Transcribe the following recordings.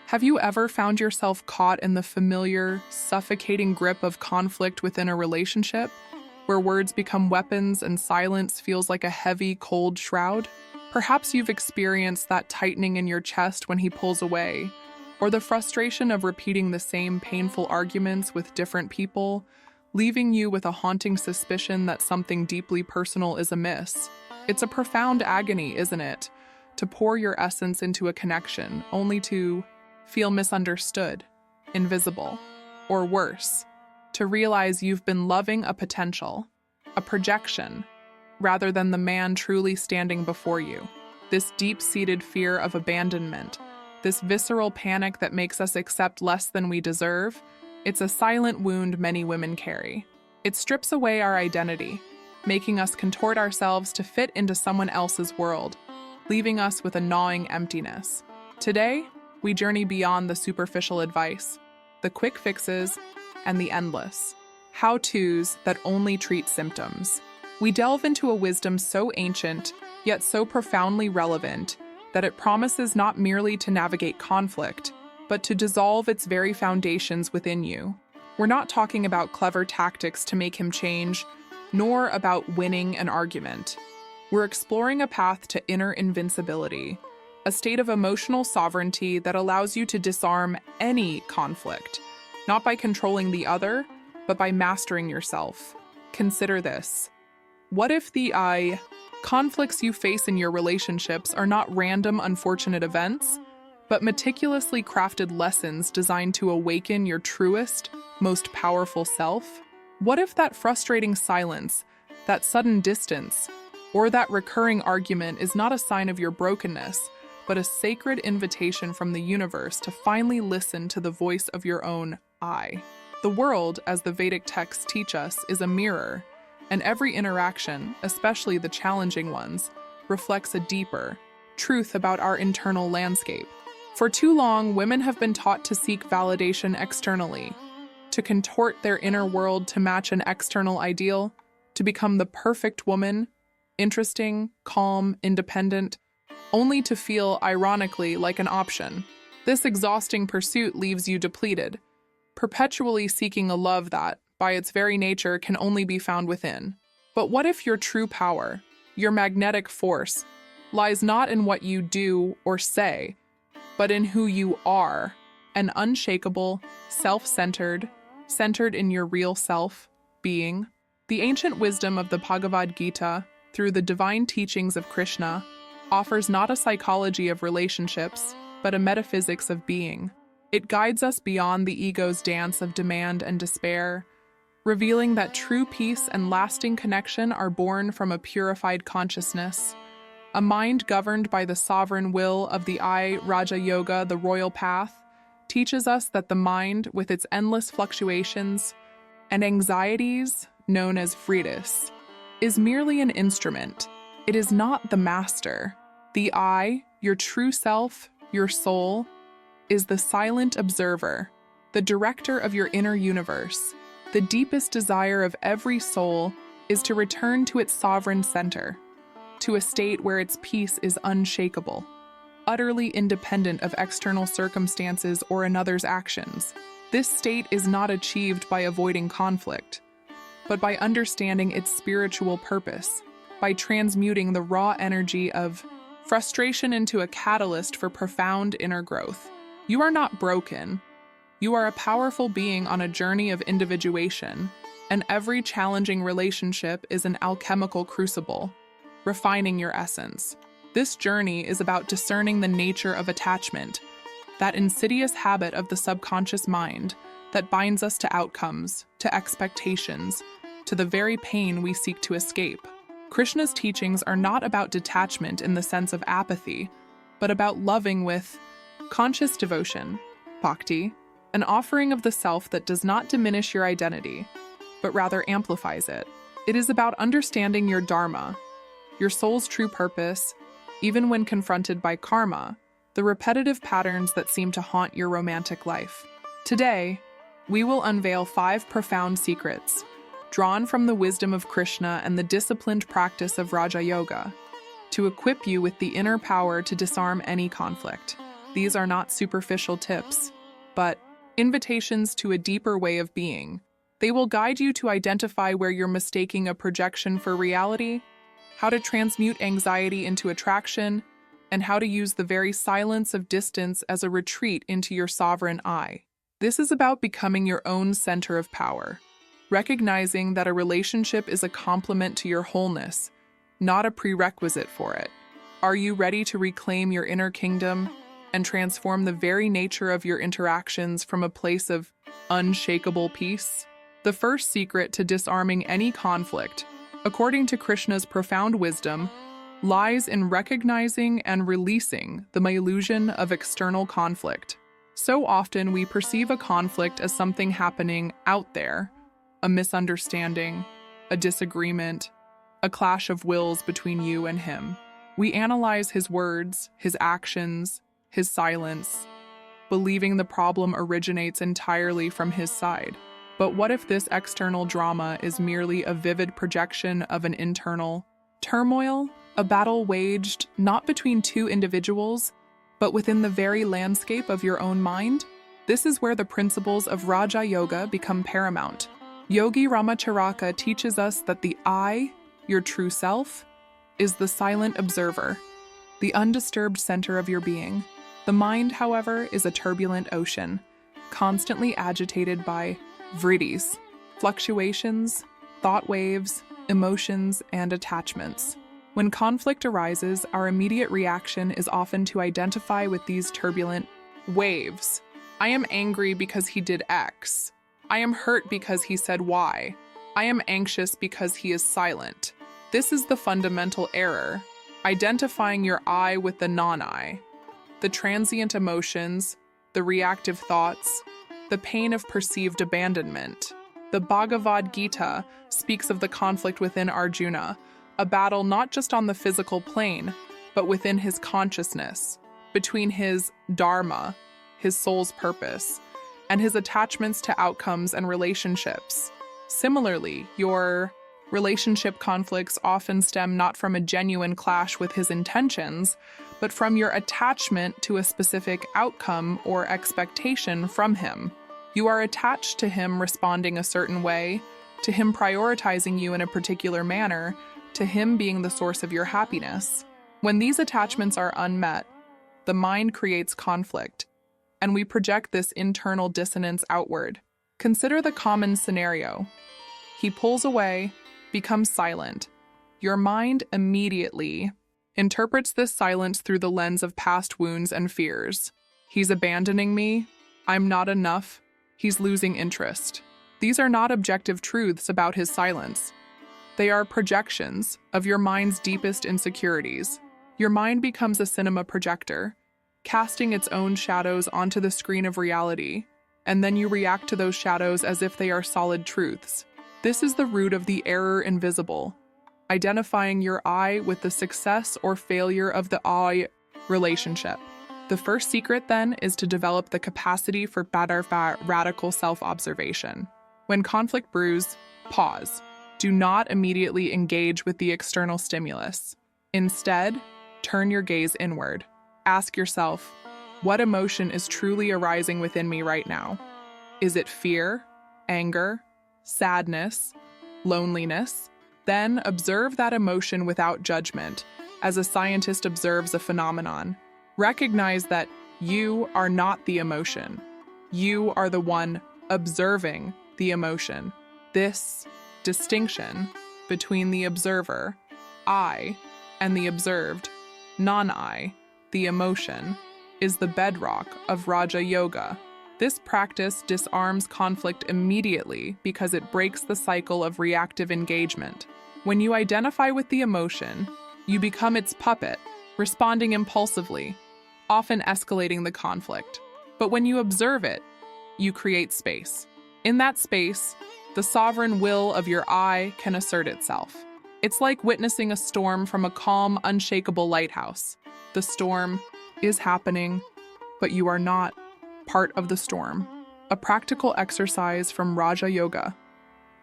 Have you ever found yourself caught in the familiar, suffocating grip of conflict within a relationship, where words become weapons and silence feels like a heavy, cold shroud? Perhaps you've experienced that tightening in your chest when he pulls away, or the frustration of repeating the same painful arguments with different people, leaving you with a haunting suspicion that something deeply personal is amiss. It's a profound agony, isn't it? To pour your essence into a connection, only to feel misunderstood, invisible, or worse, to realize you've been loving a potential, a projection, rather than the man truly standing before you. This deep-seated fear of abandonment, this visceral panic that makes us accept less than we deserve, it's a silent wound many women carry. It strips away our identity, making us contort ourselves to fit into someone else's world, leaving us with a gnawing emptiness. Today, we journey beyond the superficial advice, the quick fixes, and the endless how-tos that only treat symptoms. We delve into a wisdom so ancient, yet so profoundly relevant, that it promises not merely to navigate conflict, but to dissolve its very foundations within you. We're not talking about clever tactics to make him change, nor about winning an argument. We're exploring a path to inner invincibility, a state of emotional sovereignty that allows you to disarm any conflict, not by controlling the other, but by mastering yourself. Consider this. What if the conflicts you face in your relationships are not random, unfortunate events, but meticulously crafted lessons designed to awaken your truest, most powerful self? What if that frustrating silence, that sudden distance, or that recurring argument is not a sign of your brokenness, but a sacred invitation from the universe to finally listen to the voice of your own I? The world, as the Vedic texts teach us, is a mirror, and every interaction, especially the challenging ones, reflects a deeper truth about our internal landscape. For too long, women have been taught to seek validation externally, to contort their inner world to match an external ideal, to become the perfect woman, interesting, calm, independent, only to feel, ironically, like an option. This exhausting pursuit leaves you depleted, perpetually seeking a love that, by its very nature, can only be found within. But what if your true power, your magnetic force, lies not in what you do or say, but in who you are, an unshakable, self-centered, centered in your real self, being? The ancient wisdom of the Bhagavad Gita, through the divine teachings of Krishna, offers not a psychology of relationships, but a metaphysics of being. It guides us beyond the ego's dance of demand and despair, revealing that true peace and lasting connection are born from a purified consciousness, a mind governed by the sovereign will of the Raja Yoga, the royal path, teaches us that the mind, with its endless fluctuations and anxieties known as vriddhis, is merely an instrument. It is not the master. The I, your true self, your soul, is the silent observer, the director of your inner universe. The deepest desire of every soul is to return to its sovereign center, to a state where its peace is unshakable, utterly independent of external circumstances or another's actions. This state is not achieved by avoiding conflict, but by understanding its spiritual purpose, by transmuting the raw energy of frustration into a catalyst for profound inner growth. You are not broken. You are a powerful being on a journey of individuation, and every challenging relationship is an alchemical crucible, refining your essence. This journey is about discerning the nature of attachment, that insidious habit of the subconscious mind that binds us to outcomes, to expectations, to the very pain we seek to escape. Krishna's teachings are not about detachment in the sense of apathy, but about loving with conscious devotion, bhakti, an offering of the self that does not diminish your identity, but rather amplifies it. It is about understanding your dharma, your soul's true purpose, even when confronted by karma, the repetitive patterns that seem to haunt your romantic life. Today, we will unveil 5 profound secrets, drawn from the wisdom of Krishna and the disciplined practice of Raja Yoga, to equip you with the inner power to disarm any conflict. These are not superficial tips, but invitations to a deeper way of being. They will guide you to identify where you're mistaking a projection for reality, how to transmute anxiety into attraction, and how to use the very silence of distance as a retreat into your sovereign I. This is about becoming your own center of power, recognizing that a relationship is a complement to your wholeness, not a prerequisite for it. Are you ready to reclaim your inner kingdom and transform the very nature of your interactions from a place of unshakable peace? The first secret to disarming any conflict, according to Krishna's profound wisdom, lies in recognizing and releasing the illusion of external conflict. So often we perceive a conflict as something happening out there, a misunderstanding, a disagreement, a clash of wills between you and him. We analyze his words, his actions, his silence, believing the problem originates entirely from his side. But what if this external drama is merely a vivid projection of an internal turmoil, a battle waged not between two individuals, but within the very landscape of your own mind? This is where the principles of Raja Yoga become paramount. Yogi Ramacharaka teaches us that the I, your true self, is the silent observer, the undisturbed center of your being. The mind, however, is a turbulent ocean, constantly agitated by vrittis, fluctuations, thought waves, emotions, and attachments. When conflict arises, our immediate reaction is often to identify with these turbulent waves. I am angry because he did X. I am hurt because he said Y. I am anxious because he is silent. This is the fundamental error, identifying your I with the non-I, the transient emotions, the reactive thoughts, the pain of perceived abandonment. The Bhagavad Gita speaks of the conflict within Arjuna, a battle not just on the physical plane, but within his consciousness, between his dharma, his soul's purpose, and his attachments to outcomes and relationships. Similarly, your relationship conflicts often stem not from a genuine clash with his intentions, but from your attachment to a specific outcome or expectation from him. You are attached to him responding a certain way, to him prioritizing you in a particular manner, to him being the source of your happiness. When these attachments are unmet, the mind creates conflict, and we project this internal dissonance outward. Consider the common scenario. He pulls away, becomes silent. Your mind immediately interprets this silence through the lens of past wounds and fears. He's abandoning me. I'm not enough. He's losing interest. These are not objective truths about his silence. They are projections of your mind's deepest insecurities. Your mind becomes a cinema projector, casting its own shadows onto the screen of reality, and then you react to those shadows as if they are solid truths. This is the root of the error invisible, identifying your I with the success or failure of the I relationship. The first secret, then, is to develop the capacity for radical self-observation. When conflict brews, pause. Do not immediately engage with the external stimulus. Instead, turn your gaze inward. Ask yourself, what emotion is truly arising within me right now? Is it fear, anger, sadness, loneliness? Then observe that emotion without judgment, as a scientist observes a phenomenon. Recognize that you are not the emotion. You are the one observing the emotion. This distinction between the observer, I, and the observed, non-I, the emotion, is the bedrock of Raja Yoga. This practice disarms conflict immediately because it breaks the cycle of reactive engagement. When you identify with the emotion, you become its puppet, responding impulsively, often escalating the conflict. But when you observe it, you create space. In that space, the sovereign will of your I can assert itself. It's like witnessing a storm from a calm, unshakable lighthouse. The storm is happening, but you are not part of the storm. A practical exercise from Raja Yoga,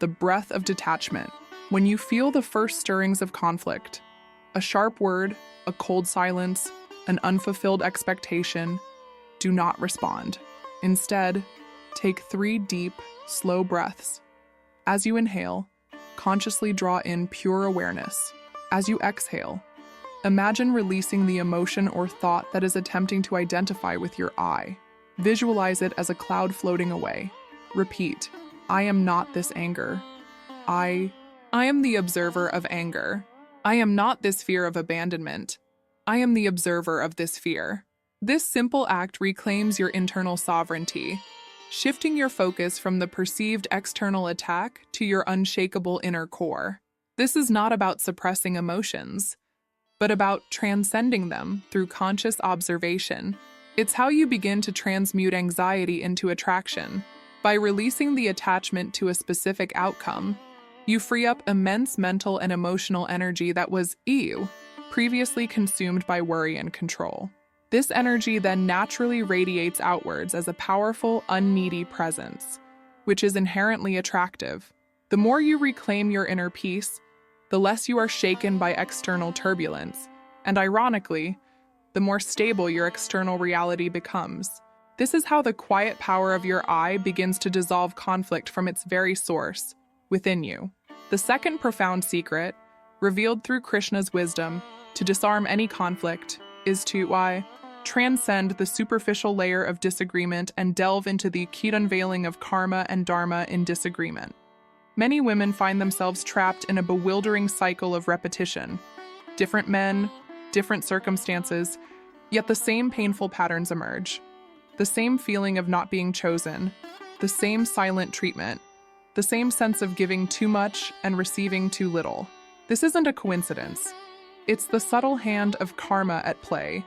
the breath of detachment. When you feel the first stirrings of conflict, a sharp word, a cold silence, an unfulfilled expectation, do not respond. Instead, take 3 deep, slow breaths. As you inhale, consciously draw in pure awareness. As you exhale, imagine releasing the emotion or thought that is attempting to identify with your I. Visualize it as a cloud floating away. Repeat, I am not this anger. I am the observer of anger. I am not this fear of abandonment. I am the observer of this fear. This simple act reclaims your internal sovereignty, shifting your focus from the perceived external attack to your unshakable inner core. This is not about suppressing emotions, but about transcending them through conscious observation. It's how you begin to transmute anxiety into attraction. By releasing the attachment to a specific outcome, you free up immense mental and emotional energy that was previously consumed by worry and control. This energy then naturally radiates outwards as a powerful, unneedy presence, which is inherently attractive. The more you reclaim your inner peace, the less you are shaken by external turbulence, and ironically, the more stable your external reality becomes. This is how the quiet power of your I begins to dissolve conflict from its very source, within you. The second profound secret, revealed through Krishna's wisdom, to disarm any conflict, is to transcend the superficial layer of disagreement and delve into the acute unveiling of karma and dharma in disagreement. Many women find themselves trapped in a bewildering cycle of repetition. Different men, different circumstances, yet the same painful patterns emerge. The same feeling of not being chosen, the same silent treatment, the same sense of giving too much and receiving too little. This isn't a coincidence. It's the subtle hand of karma at play,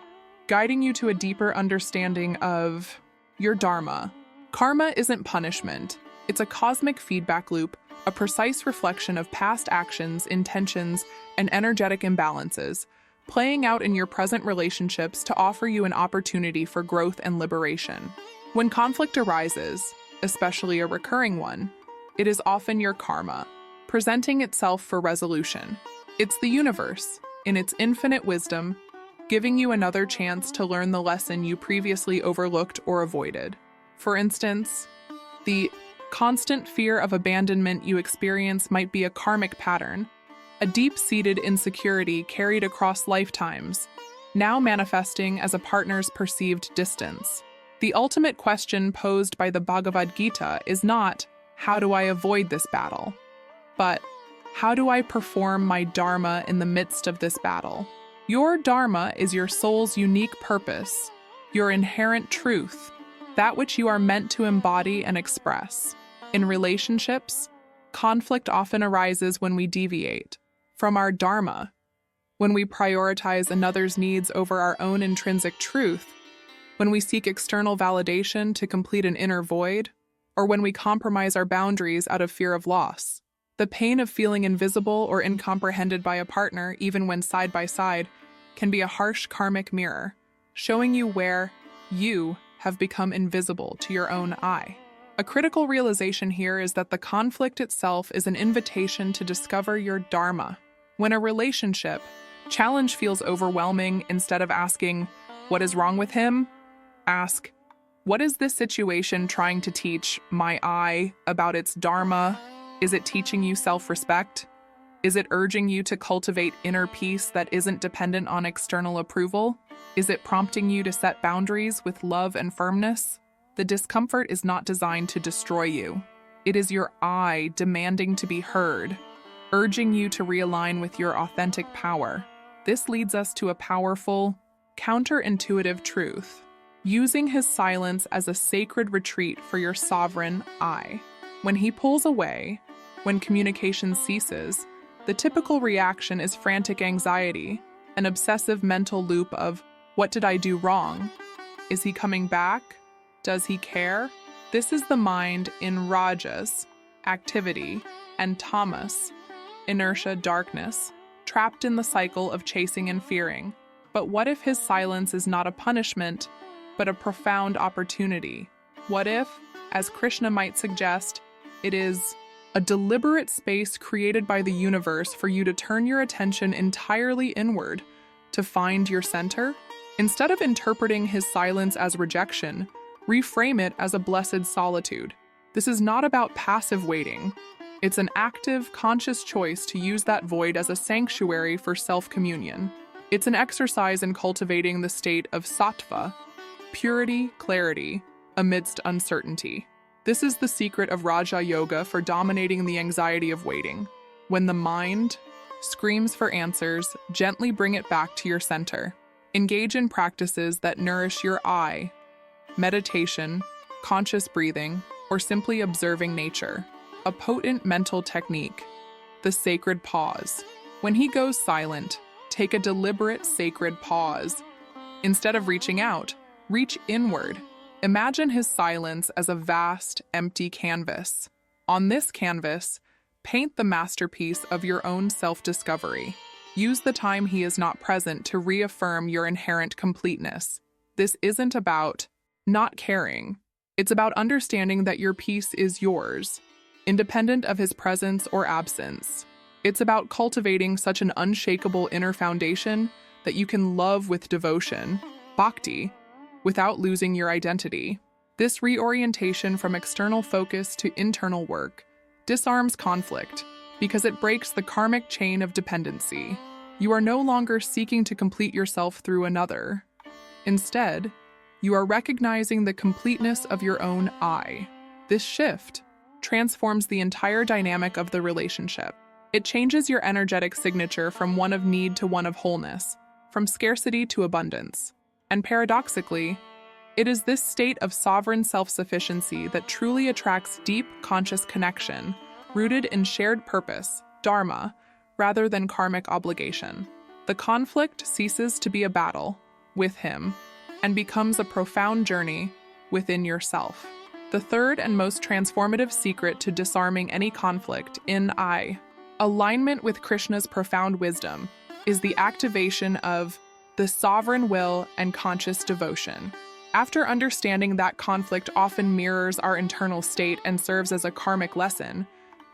guiding you to a deeper understanding of your dharma. Karma isn't punishment. It's a cosmic feedback loop, a precise reflection of past actions, intentions, and energetic imbalances, playing out in your present relationships to offer you an opportunity for growth and liberation. When conflict arises, especially a recurring one, it is often your karma, presenting itself for resolution. It's the universe, in its infinite wisdom, giving you another chance to learn the lesson you previously overlooked or avoided. For instance, the constant fear of abandonment you experience might be a karmic pattern, a deep-seated insecurity carried across lifetimes, now manifesting as a partner's perceived distance. The ultimate question posed by the Bhagavad Gita is not, how do I avoid this battle? But, how do I perform my dharma in the midst of this battle? Your dharma is your soul's unique purpose, your inherent truth, that which you are meant to embody and express. In relationships, conflict often arises when we deviate from our dharma, when we prioritize another's needs over our own intrinsic truth, when we seek external validation to complete an inner void, or when we compromise our boundaries out of fear of loss. The pain of feeling invisible or incomprehended by a partner, even when side by side, can be a harsh karmic mirror, showing you where you have become invisible to your own I. A critical realization here is that the conflict itself is an invitation to discover your dharma. When a relationship challenge feels overwhelming, instead of asking, what is wrong with him? Ask, what is this situation trying to teach my I about its dharma? Is it teaching you self-respect? Is it urging you to cultivate inner peace that isn't dependent on external approval? Is it prompting you to set boundaries with love and firmness? The discomfort is not designed to destroy you. It is your I demanding to be heard, urging you to realign with your authentic power. This leads us to a powerful, counterintuitive truth. Using his silence as a sacred retreat for your sovereign I. When he pulls away, when communication ceases, the typical reaction is frantic anxiety, an obsessive mental loop of, what did I do wrong? Is he coming back? Does he care? This is the mind in rajas, activity, and tamas, inertia, darkness, trapped in the cycle of chasing and fearing. But what if his silence is not a punishment, but a profound opportunity? What if, as Krishna might suggest, it is a deliberate space created by the universe for you to turn your attention entirely inward, to find your center? Instead of interpreting his silence as rejection, reframe it as a blessed solitude. This is not about passive waiting. It's an active, conscious choice to use that void as a sanctuary for self-communion. It's an exercise in cultivating the state of sattva, purity, clarity, amidst uncertainty. This is the secret of Raja Yoga for dominating the anxiety of waiting. When the mind screams for answers, gently bring it back to your center. Engage in practices that nourish your I, meditation, conscious breathing, or simply observing nature. A potent mental technique, the sacred pause. When he goes silent, take a deliberate sacred pause. Instead of reaching out, reach inward. Imagine his silence as a vast, empty canvas. On this canvas, paint the masterpiece of your own self-discovery. Use the time he is not present to reaffirm your inherent completeness. This isn't about not caring. It's about understanding that your piece is yours, independent of his presence or absence. It's about cultivating such an unshakable inner foundation that you can love with devotion, bhakti, without losing your identity. This reorientation from external focus to internal work disarms conflict because it breaks the karmic chain of dependency. You are no longer seeking to complete yourself through another. Instead, you are recognizing the completeness of your own I. This shift transforms the entire dynamic of the relationship. It changes your energetic signature from one of need to one of wholeness, from scarcity to abundance. And paradoxically, it is this state of sovereign self-sufficiency that truly attracts deep, conscious connection, rooted in shared purpose, dharma, rather than karmic obligation. The conflict ceases to be a battle with him and becomes a profound journey within yourself. The third and most transformative secret to disarming any conflict in I, alignment with Krishna's profound wisdom, is the activation of the sovereign will and conscious devotion. After understanding that conflict often mirrors our internal state and serves as a karmic lesson,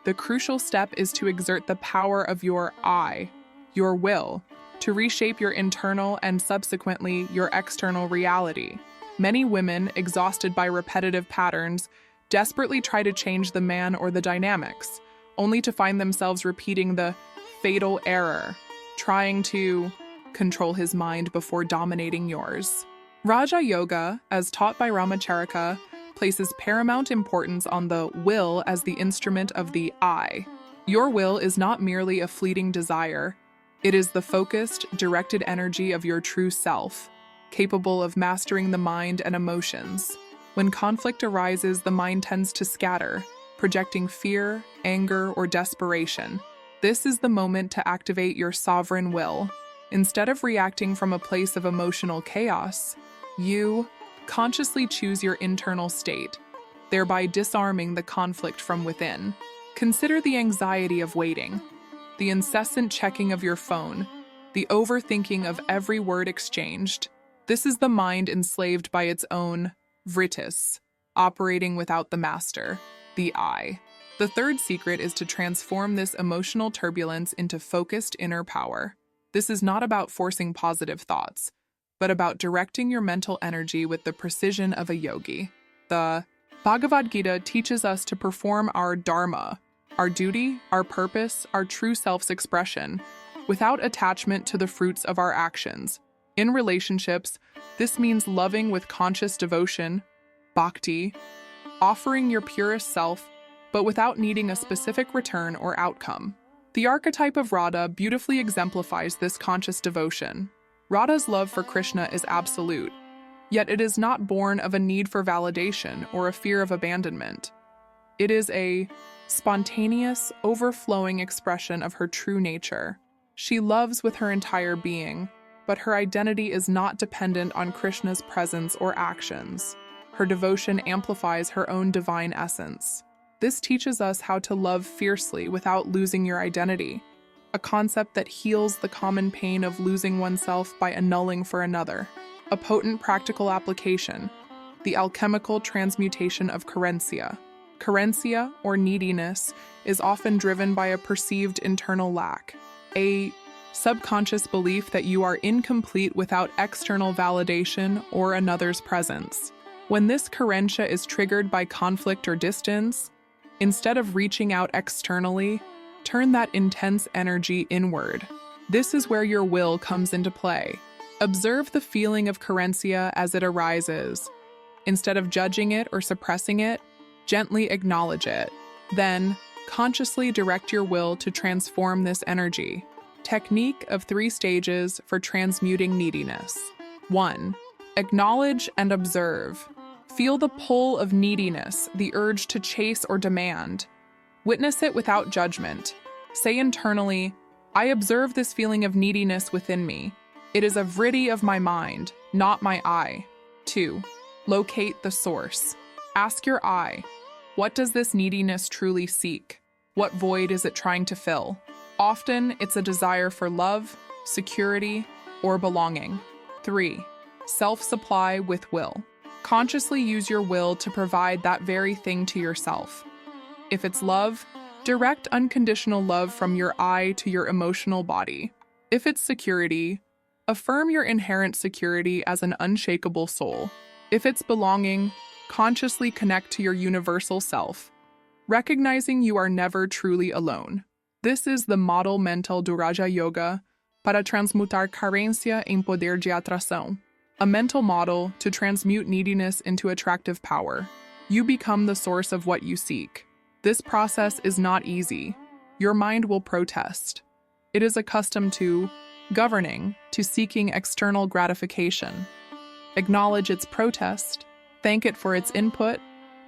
the crucial step is to exert the power of your I, your will, to reshape your internal and subsequently your external reality. Many women, exhausted by repetitive patterns, desperately try to change the man or the dynamics, only to find themselves repeating the fatal error, trying to control his mind before dominating yours. Raja Yoga, as taught by Ramacharaka, places paramount importance on the will as the instrument of the I. Your will is not merely a fleeting desire. It is the focused, directed energy of your true self, capable of mastering the mind and emotions. When conflict arises, the mind tends to scatter, projecting fear, anger, or desperation. This is the moment to activate your sovereign will. Instead of reacting from a place of emotional chaos, you consciously choose your internal state, thereby disarming the conflict from within. Consider the anxiety of waiting, the incessant checking of your phone, the overthinking of every word exchanged. This is the mind enslaved by its own vrittis, operating without the master, the I. The third secret is to transform this emotional turbulence into focused inner power. This is not about forcing positive thoughts, but about directing your mental energy with the precision of a yogi. The Bhagavad Gita teaches us to perform our dharma, our duty, our purpose, our true self's expression, without attachment to the fruits of our actions. In relationships, this means loving with conscious devotion, bhakti, offering your purest self, but without needing a specific return or outcome. The archetype of Radha beautifully exemplifies this conscious devotion. Radha's love for Krishna is absolute, yet it is not born of a need for validation or a fear of abandonment. It is a spontaneous, overflowing expression of her true nature. She loves with her entire being, but her identity is not dependent on Krishna's presence or actions. Her devotion amplifies her own divine essence. This teaches us how to love fiercely without losing your identity, a concept that heals the common pain of losing oneself by annulling for another. A potent practical application, the alchemical transmutation of carencia. Carencia, or neediness, is often driven by a perceived internal lack, a subconscious belief that you are incomplete without external validation or another's presence. When this carencia is triggered by conflict or distance, instead of reaching out externally, turn that intense energy inward. This is where your will comes into play. Observe the feeling of carencia as it arises. Instead of judging it or suppressing it, gently acknowledge it. Then, consciously direct your will to transform this energy. Technique of 3 stages for transmuting neediness. 1. Acknowledge and observe. Feel the pull of neediness, the urge to chase or demand. Witness it without judgment. Say internally, I observe this feeling of neediness within me. It is a vritti of my mind, not my I. 2. Locate the source. Ask your I, what does this neediness truly seek? What void is it trying to fill? Often, it's a desire for love, security, or belonging. 3. Self-supply with will. Consciously use your will to provide that very thing to yourself. If it's love, direct unconditional love from your I to your emotional body. If it's security, affirm your inherent security as an unshakable soul. If it's belonging, consciously connect to your universal self, recognizing you are never truly alone. This is the model mental do Raja Yoga para transmutar carência em poder de atração, a mental model to transmute neediness into attractive power. You become the source of what you seek. This process is not easy. Your mind will protest. It is accustomed to governing, to seeking external gratification. Acknowledge its protest, thank it for its input,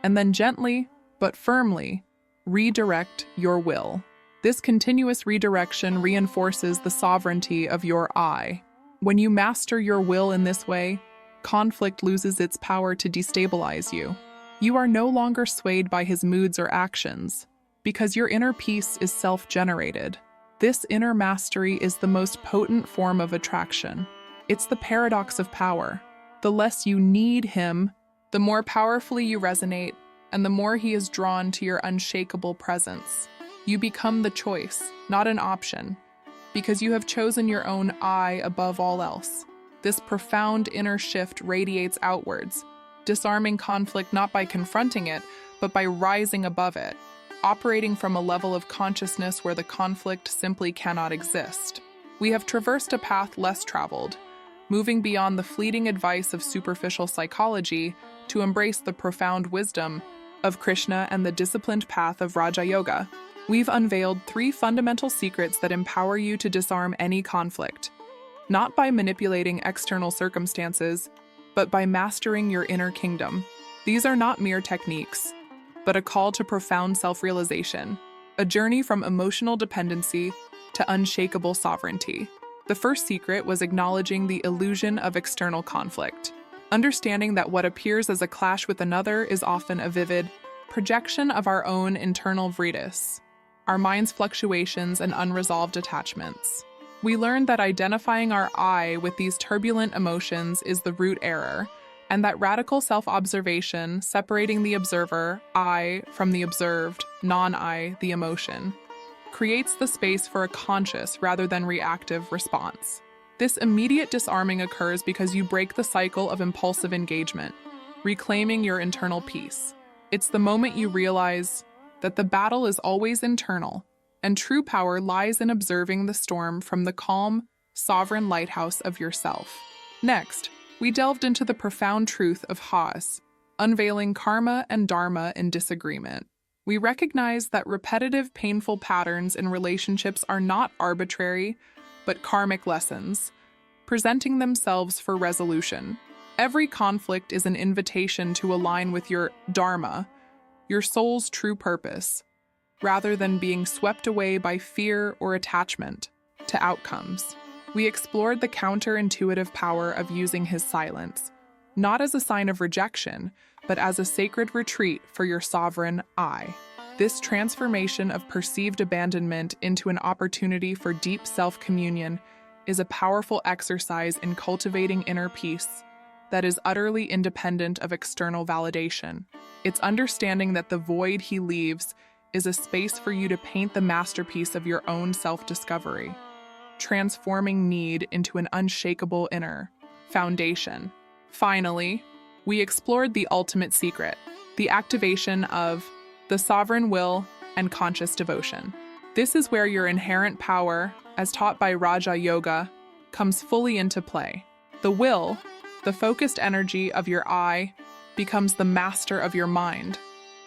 and then gently, but firmly, redirect your will. This continuous redirection reinforces the sovereignty of your I. When you master your will in this way, conflict loses its power to destabilize you. You are no longer swayed by his moods or actions, because your inner peace is self-generated. This inner mastery is the most potent form of attraction. It's the paradox of power. The less you need him, the more powerfully you resonate, and the more he is drawn to your unshakable presence. You become the choice, not an option, because you have chosen your own I above all else. This profound inner shift radiates outwards, disarming conflict not by confronting it, but by rising above it, operating from a level of consciousness where the conflict simply cannot exist. We have traversed a path less traveled, moving beyond the fleeting advice of superficial psychology to embrace the profound wisdom of Krishna and the disciplined path of Raja Yoga. We've unveiled 3 fundamental secrets that empower you to disarm any conflict, not by manipulating external circumstances, but by mastering your inner kingdom. These are not mere techniques, but a call to profound self-realization, a journey from emotional dependency to unshakable sovereignty. The first secret was acknowledging the illusion of external conflict, understanding that what appears as a clash with another is often a vivid projection of our own internal vrittis, our mind's fluctuations and unresolved attachments. We learned that identifying our I with these turbulent emotions is the root error, and that radical self-observation, separating the observer, I, from the observed, non-I, the emotion, creates the space for a conscious rather than reactive response. This immediate disarming occurs because you break the cycle of impulsive engagement, reclaiming your internal peace. It's the moment you realize that the battle is always internal, and true power lies in observing the storm from the calm, sovereign lighthouse of yourself. Next, we delved into the profound truth of Haas, unveiling karma and dharma in disagreement. We recognize that repetitive, painful patterns in relationships are not arbitrary, but karmic lessons, presenting themselves for resolution. Every conflict is an invitation to align with your dharma, your soul's true purpose, rather than being swept away by fear or attachment to outcomes. We explored the counterintuitive power of using his silence, not as a sign of rejection, but as a sacred retreat for your sovereign I. This transformation of perceived abandonment into an opportunity for deep self-communion is a powerful exercise in cultivating inner peace that is utterly independent of external validation. It's understanding that the void he leaves is a space for you to paint the masterpiece of your own self-discovery. transforming need into an unshakable inner foundation. Finally, we explored the ultimate secret, the activation of the sovereign will and conscious devotion. This is where your inherent power, as taught by Raja Yoga, comes fully into play. The will, the focused energy of your I, becomes the master of your mind,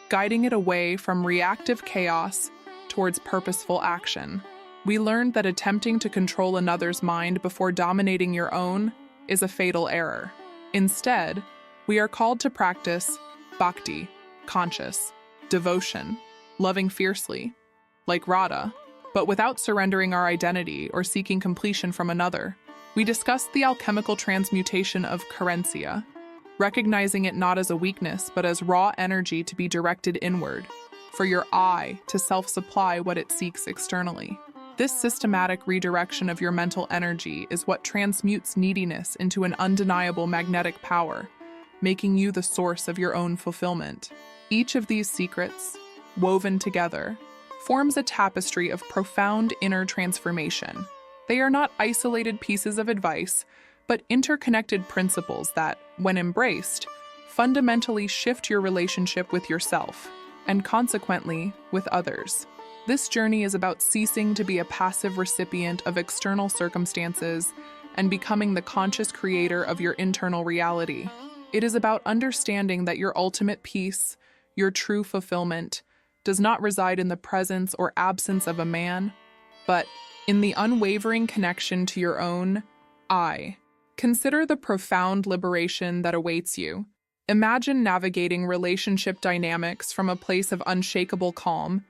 guiding it away from reactive chaos towards purposeful action. We learned that attempting to control another's mind before dominating your own is a fatal error. Instead, we are called to practice bhakti, conscious, devotion, loving fiercely, like Radha, but without surrendering our identity or seeking completion from another. We discussed the alchemical transmutation of carencia, recognizing it not as a weakness but as raw energy to be directed inward, for your I to self-supply what it seeks externally. This systematic redirection of your mental energy is what transmutes neediness into an undeniable magnetic power, making you the source of your own fulfillment. Each of these secrets, woven together, forms a tapestry of profound inner transformation. They are not isolated pieces of advice, but interconnected principles that, when embraced, fundamentally shift your relationship with yourself, and consequently, with others. This journey is about ceasing to be a passive recipient of external circumstances and becoming the conscious creator of your internal reality. It is about understanding that your ultimate peace, your true fulfillment, does not reside in the presence or absence of a man, but in the unwavering connection to your own I. Consider the profound liberation that awaits you. Imagine navigating relationship dynamics from a place of unshakable calm,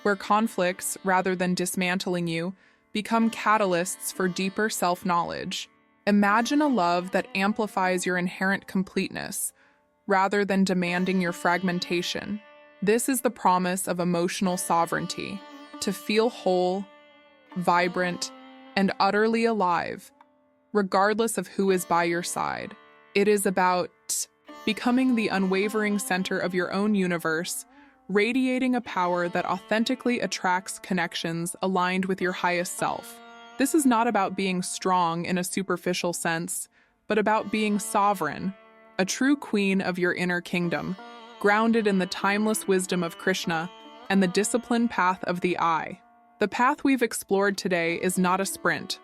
where conflicts, rather than dismantling you, become catalysts for deeper self-knowledge. Imagine a love that amplifies your inherent completeness, rather than demanding your fragmentation. This is the promise of emotional sovereignty, to feel whole, vibrant, and utterly alive, regardless of who is by your side. It is about becoming the unwavering center of your own universe, radiating a power that authentically attracts connections aligned with your highest self. This is not about being strong in a superficial sense, but about being sovereign, a true queen of your inner kingdom, grounded in the timeless wisdom of Krishna and the disciplined path of the I. The path we've explored today is not a sprint.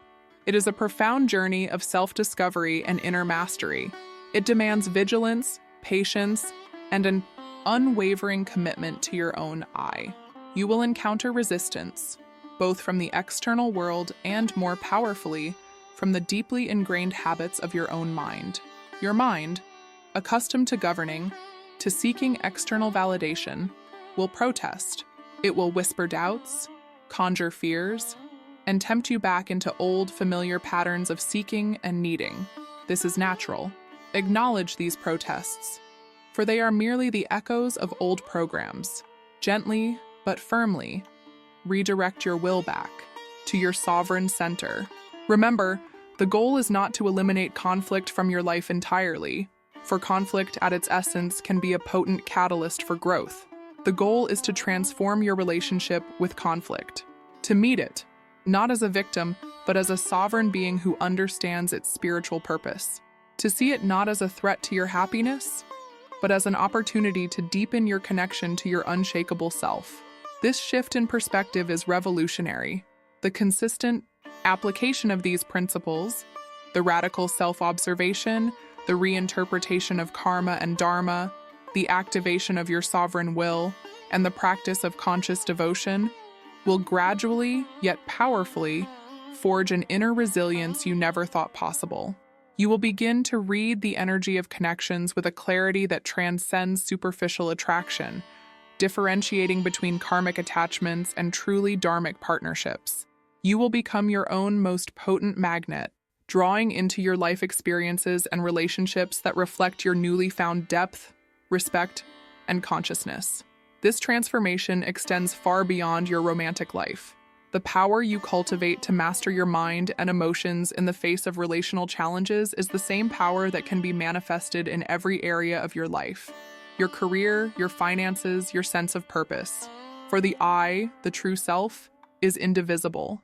It is a profound journey of self-discovery and inner mastery. It demands vigilance, patience, and an unwavering commitment to your own I. You will encounter resistance, both from the external world and, more powerfully, from the deeply ingrained habits of your own mind. Your mind, accustomed to governing, to seeking external validation, will protest. It will whisper doubts, conjure fears, and tempt you back into old, familiar patterns of seeking and needing. This is natural. Acknowledge these protests, for they are merely the echoes of old programs. Gently, but firmly, redirect your will back to your sovereign center. Remember, the goal is not to eliminate conflict from your life entirely, for conflict at its essence can be a potent catalyst for growth. The goal is to transform your relationship with conflict, to meet it, not as a victim, but as a sovereign being who understands its spiritual purpose. To see it not as a threat to your happiness, but as an opportunity to deepen your connection to your unshakable self. This shift in perspective is revolutionary. The consistent application of these principles, the radical self-observation, the reinterpretation of karma and dharma, the activation of your sovereign will, and the practice of conscious devotion, will gradually, yet powerfully, forge an inner resilience you never thought possible. You will begin to read the energy of connections with a clarity that transcends superficial attraction, differentiating between karmic attachments and truly dharmic partnerships. You will become your own most potent magnet, drawing into your life experiences and relationships that reflect your newly found depth, respect, and consciousness. This transformation extends far beyond your romantic life. The power you cultivate to master your mind and emotions in the face of relational challenges is the same power that can be manifested in every area of your life. Your career, your finances, your sense of purpose. For the I, the true self, is indivisible.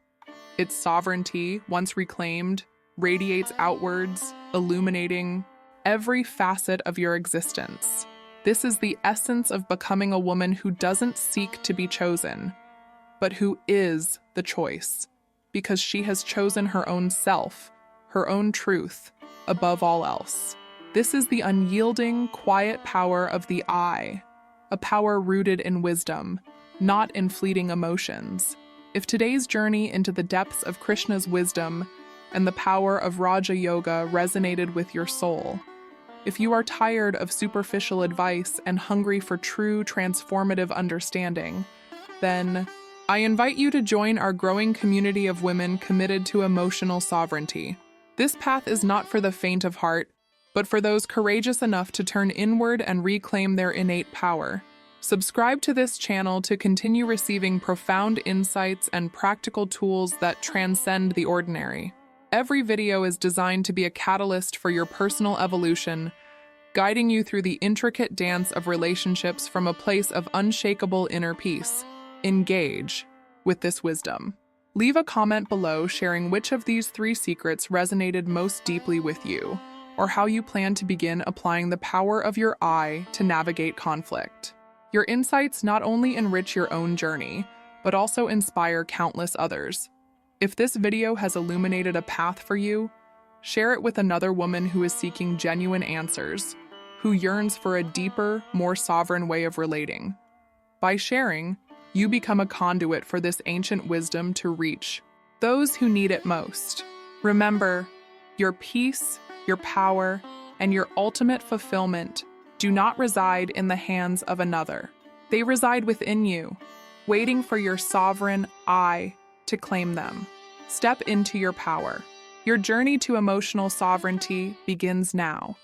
Its sovereignty, once reclaimed, radiates outwards, illuminating every facet of your existence. This is the essence of becoming a woman who doesn't seek to be chosen, but who is the choice, because she has chosen her own self, her own truth, above all else. This is the unyielding, quiet power of the I, a power rooted in wisdom, not in fleeting emotions. If today's journey into the depths of Krishna's wisdom and the power of Raja Yoga resonated with your soul, if you are tired of superficial advice and hungry for true transformative understanding, then I invite you to join our growing community of women committed to emotional sovereignty. This path is not for the faint of heart, but for those courageous enough to turn inward and reclaim their innate power. Subscribe to this channel to continue receiving profound insights and practical tools that transcend the ordinary. Every video is designed to be a catalyst for your personal evolution, guiding you through the intricate dance of relationships from a place of unshakable inner peace. Engage with this wisdom. Leave a comment below sharing which of these 3 secrets resonated most deeply with you, or how you plan to begin applying the power of your I to navigate conflict. Your insights not only enrich your own journey, but also inspire countless others. If this video has illuminated a path for you, share it with another woman who is seeking genuine answers, who yearns for a deeper, more sovereign way of relating. By sharing, you become a conduit for this ancient wisdom to reach those who need it most. Remember, your peace, your power, and your ultimate fulfillment do not reside in the hands of another. They reside within you, waiting for your sovereign I to claim them. Step into your power. Your journey to emotional sovereignty begins now.